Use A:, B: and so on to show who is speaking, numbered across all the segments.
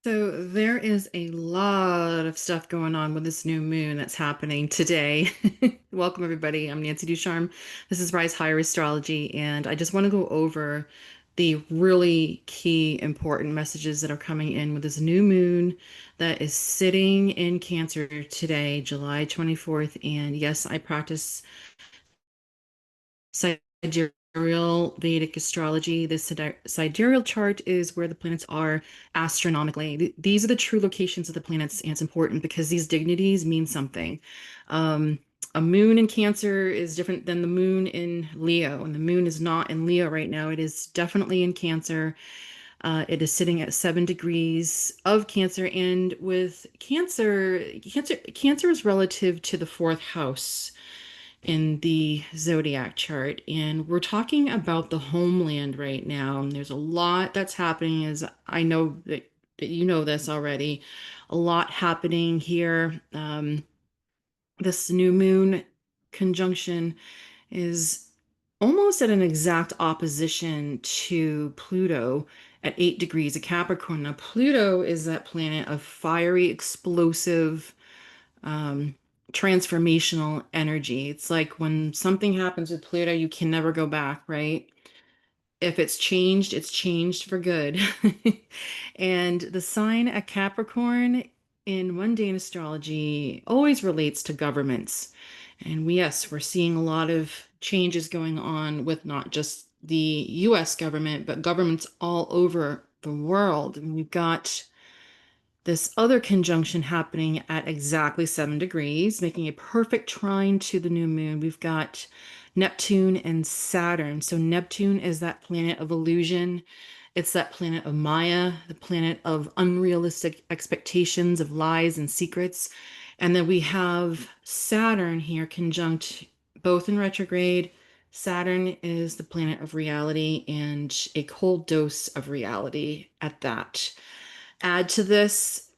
A: So there is a lot of stuff going on with this new moon that's happening today. Welcome, everybody. I'm Nancy Ducharme. This is Rise Higher Astrology, and I just want to go over the really key important messages that are coming in with this new moon that is sitting in Cancer today, July 24th. And yes, I practice sidereal Vedic astrology. This sidereal chart is where the planets are astronomically. These are the true locations of the planets, and it's important because these dignities mean something. Um, a moon in Cancer is different than the moon in Leo, and the moon is not in Leo right now. It is definitely in Cancer. It is sitting at 7 degrees of Cancer, and with Cancer is relative to the fourth house in the zodiac chart. And we're talking about the homeland right now. And there's a lot that's happening, as I know that you know this already. A lot happening here. This new moon conjunction is almost at an exact opposition to Pluto at 8 degrees of Capricorn. Now, Pluto is that planet of fiery, explosive, um, transformational energy. It's like when something happens with Pluto, you can never go back, right? If it's changed for good. And the sign at Capricorn in mundane astrology always relates to governments. And yes, we're seeing a lot of changes going on with not just the US government, but governments all over the world. And we've got this other conjunction happening at exactly 7 degrees, making a perfect trine to the new moon. We've got Neptune and Saturn. So Neptune is that planet of illusion. It's that planet of Maya, the planet of unrealistic expectations, of lies and secrets. And then we have Saturn here conjunct both in retrograde. Saturn is the planet of reality and a cold dose of reality at that. Add to this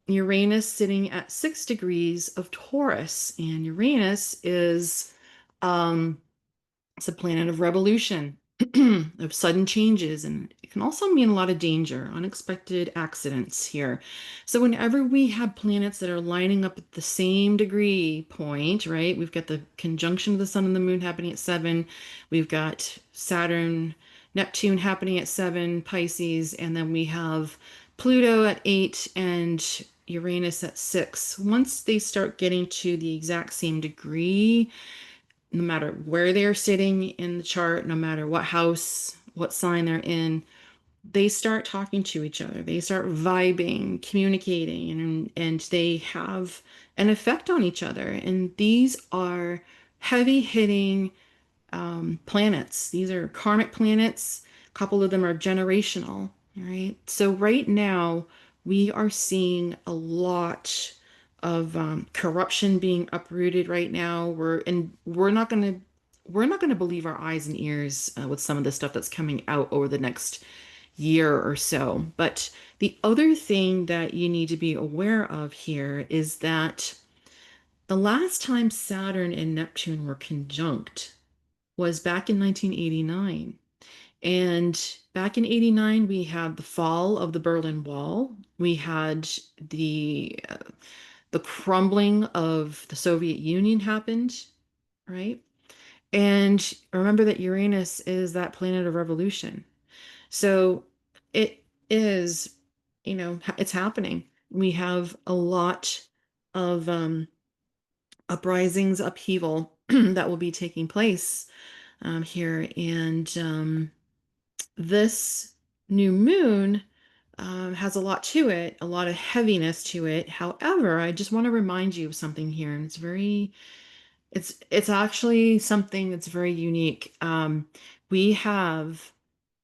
A: Uranus sitting at 6 degrees of Taurus, and Uranus is um, it's a planet of revolution, of sudden changes, and it can also mean a lot of danger, unexpected accidents here. So whenever we have planets that are lining up at the same degree point, right? We've got the conjunction of the sun and the moon happening at 7. We've got Saturn, Neptune happening at 7, Pisces, and then we have Pluto at 8 and Uranus at 6. Once they start getting to the exact same degree, no matter where they're sitting in the chart, no matter what house, what sign they're in, they start talking to each other. They start vibing, communicating, and they have an effect on each other. And these are heavy hitting planets. These are karmic planets. A couple of them are generational, right? So right now we are seeing a lot of corruption being uprooted right now. We're not gonna believe our eyes and ears with some of the stuff that's coming out over the next year or so. But the other thing that you need to be aware of here is that the last time Saturn and Neptune were conjunct was back in 1989. And back in 89, we had the fall of the Berlin Wall. We had the crumbling of the Soviet Union happened, right? And remember that Uranus is that planet of revolution. So it is, it's happening. We have a lot of uprisings, upheaval that will be taking place here. And this new moon has a lot to it, a lot of heaviness to it. However, I just want to remind you of something here, and it's actually something that's very unique. We have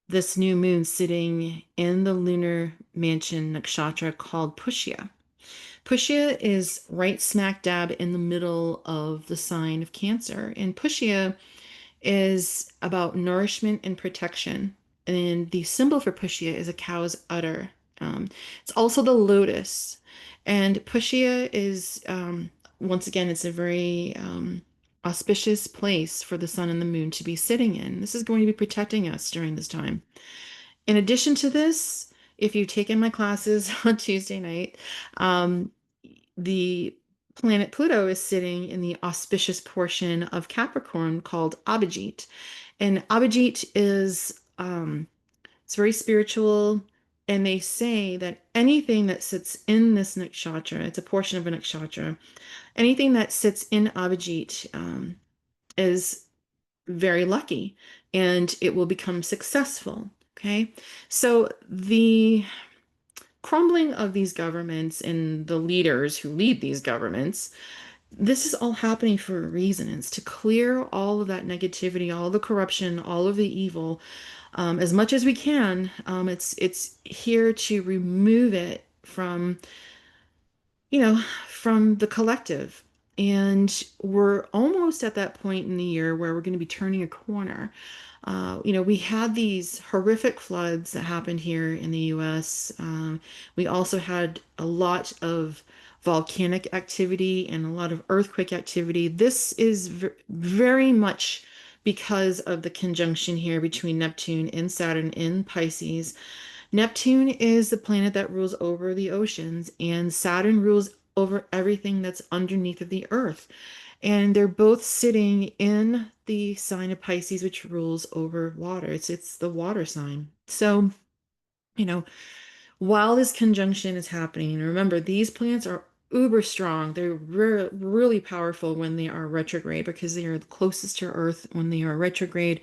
A: this new moon sitting in the lunar mansion nakshatra called Pushya. Pushya is right smack dab in the middle of the sign of Cancer, and Pushya is about nourishment and protection. And the symbol for Pushya is a cow's udder. It's also the lotus. And Pushya is, once again, it's a very auspicious place for the sun and the moon to be sitting in. This is going to be protecting us during this time. In addition to this, if you've taken my classes on Tuesday night, um, the planet Pluto is sitting in the auspicious portion of Capricorn called Abhijit. And Abhijit is it's very spiritual, and they say that anything that sits in this nakshatra, it's a portion of a nakshatra, anything that sits in Abhijit is very lucky and it will become successful. Okay. So the crumbling of these governments and the leaders who lead these governments, this is all happening for a reason. It's to clear all of that negativity, all the corruption, all of the evil, as much as we can. It's here to remove it from, from the collective. And we're almost at that point in the year where we're going to be turning a corner. We had these horrific floods that happened here in the US. We also had a lot of volcanic activity and a lot of earthquake activity. This is very much because of the conjunction here between Neptune and Saturn in Pisces. Neptune is the planet that rules over the oceans, and Saturn rules over everything that's underneath of the earth. And they're both sitting in the sign of Pisces, which rules over water. It's the water sign. So, you know, while this conjunction is happening, and remember, these planets are uber strong. They're really powerful when they are retrograde because they are the closest to Earth when they are retrograde.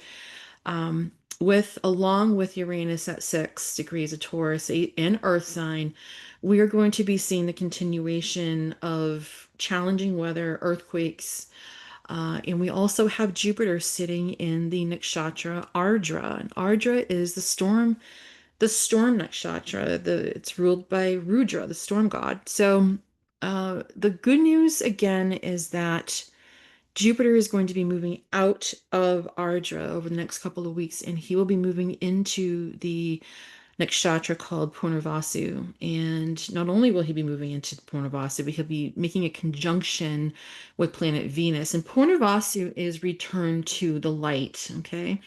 A: Um, with along with Uranus at 6 degrees of Taurus in Earth sign, we are going to be seeing the continuation of challenging weather, earthquakes, and we also have Jupiter sitting in the nakshatra Ardra. And Ardra is the storm nakshatra. It's ruled by Rudra, the storm god. So the good news again is that Jupiter is going to be moving out of Ardra over the next couple of weeks, and he will be moving into the nakshatra called Purnarvasu. And not only will he be moving into Purnarvasu, but he'll be making a conjunction with planet Venus. And Purnarvasu is return to the light. Okay.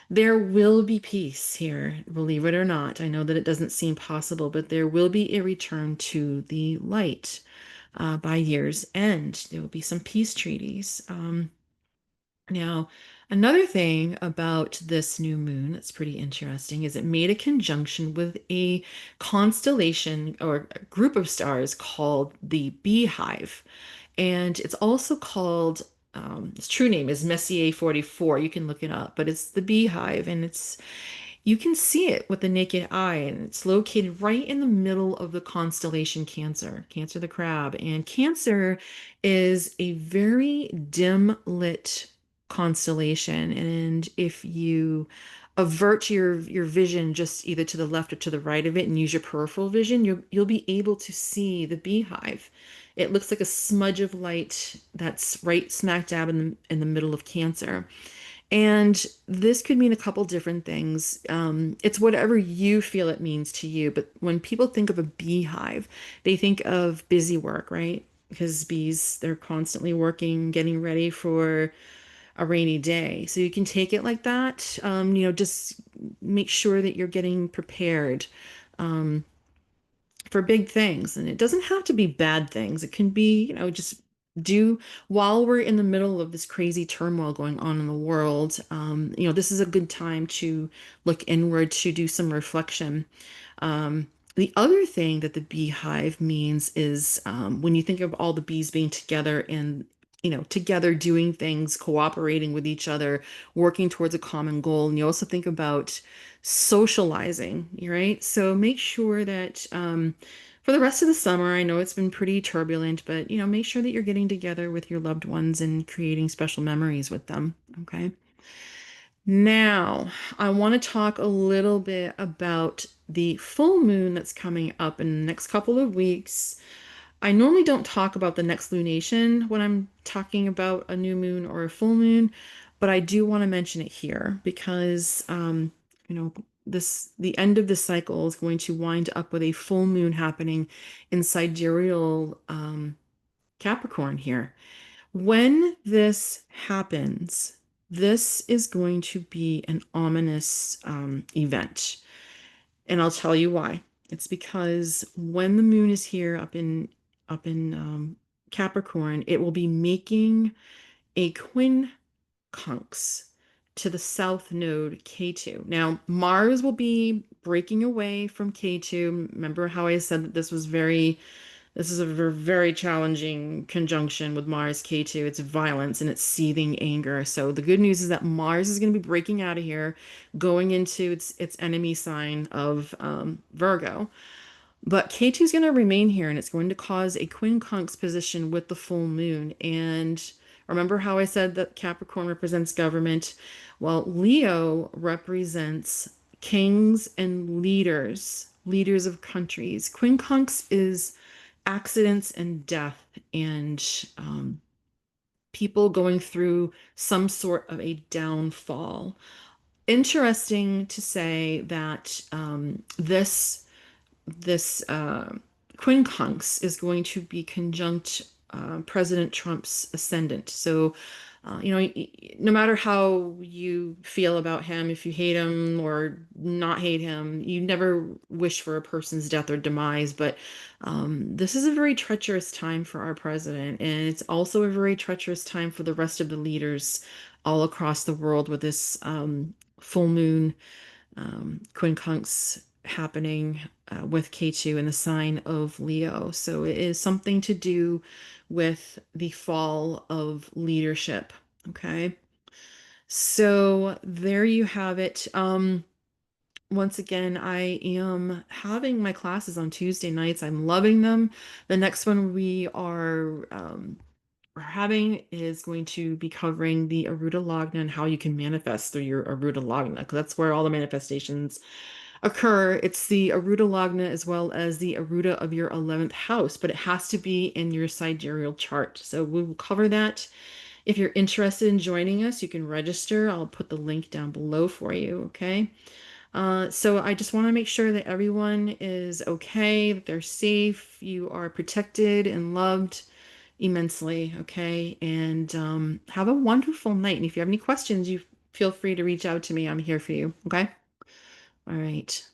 A: There will be peace here, believe it or not. I know that it doesn't seem possible, but there will be a return to the light by year's end. There will be some peace treaties. Now, another thing about this new moon that's pretty interesting is it made a conjunction with a constellation or a group of stars called the Beehive. And it's also called, its true name is Messier 44. You can look it up, but it's the Beehive, and you can see it with the naked eye, and it's located right in the middle of the constellation Cancer, Cancer the Crab. And Cancer is a very dim lit constellation. And if you avert your vision just either to the left or to the right of it and use your peripheral vision, you'll be able to see the beehive. It looks like a smudge of light that's right smack dab in the middle of Cancer. And this could mean a couple different things. It's whatever you feel it means to you. But when people think of a beehive, they think of busy work, right? Because bees, they're constantly working, getting ready for a rainy day. So you can take it like that. Just make sure that you're getting prepared. Um, for big things. And it doesn't have to be bad things. It can be, just do while we're in the middle of this crazy turmoil going on in the world. This is a good time to look inward, to do some reflection. The other thing that the beehive means is when you think of all the bees being together and together doing things, cooperating with each other, working towards a common goal. And you also think about socializing, right? So make sure that for the rest of the summer, I know it's been pretty turbulent, but make sure that you're getting together with your loved ones and creating special memories with them. Okay. Now, I want to talk a little bit about the full moon that's coming up in the next couple of weeks. I normally don't talk about the next lunation when I'm talking about a new moon or a full moon, but I do want to mention it here because, you know, the end of this cycle is going to wind up with a full moon happening in sidereal Capricorn here. When this happens, this is going to be an ominous event, and I'll tell you why. It's because when the moon is here up in Capricorn, it will be making a quincunx to the south node K2. Now, Mars will be breaking away from K2. Remember how I said that this is a very challenging conjunction with Mars K2. It's violence and it's seething anger. So the good news is that Mars is going to be breaking out of here, going into its enemy sign of Virgo. But K2 is going to remain here and it's going to cause a quincunx position with the full moon. And remember how I said that Capricorn represents government? Well, Leo represents kings and leaders, leaders of countries. Quincunx is accidents and death and people going through some sort of a downfall. Interesting to say that this quincunx is going to be conjunct President Trump's ascendant. So, no matter how you feel about him, if you hate him or not hate him, you never wish for a person's death or demise. But this is a very treacherous time for our president, and it's also a very treacherous time for the rest of the leaders all across the world with this full moon quincunx happening with K2 in the sign of Leo. So it is something to do with the fall of leadership. Okay. So there you have it. Once again, I am having my classes on Tuesday nights. I'm loving them. The next one we're having is going to be covering the Arudha Lagna and how you can manifest through your Arudha Lagna, because that's where all the manifestations occur. It's the Arudha Lagna as well as the Arudha of your 11th house, but it has to be in your sidereal chart. So we will cover that. If you're interested in joining us, you can register. I'll put the link down below for you, okay? So I just want to make sure that everyone is okay, that they're safe, you are protected and loved immensely, okay? And have a wonderful night. And if you have any questions, you feel free to reach out to me. I'm here for you, okay? All right.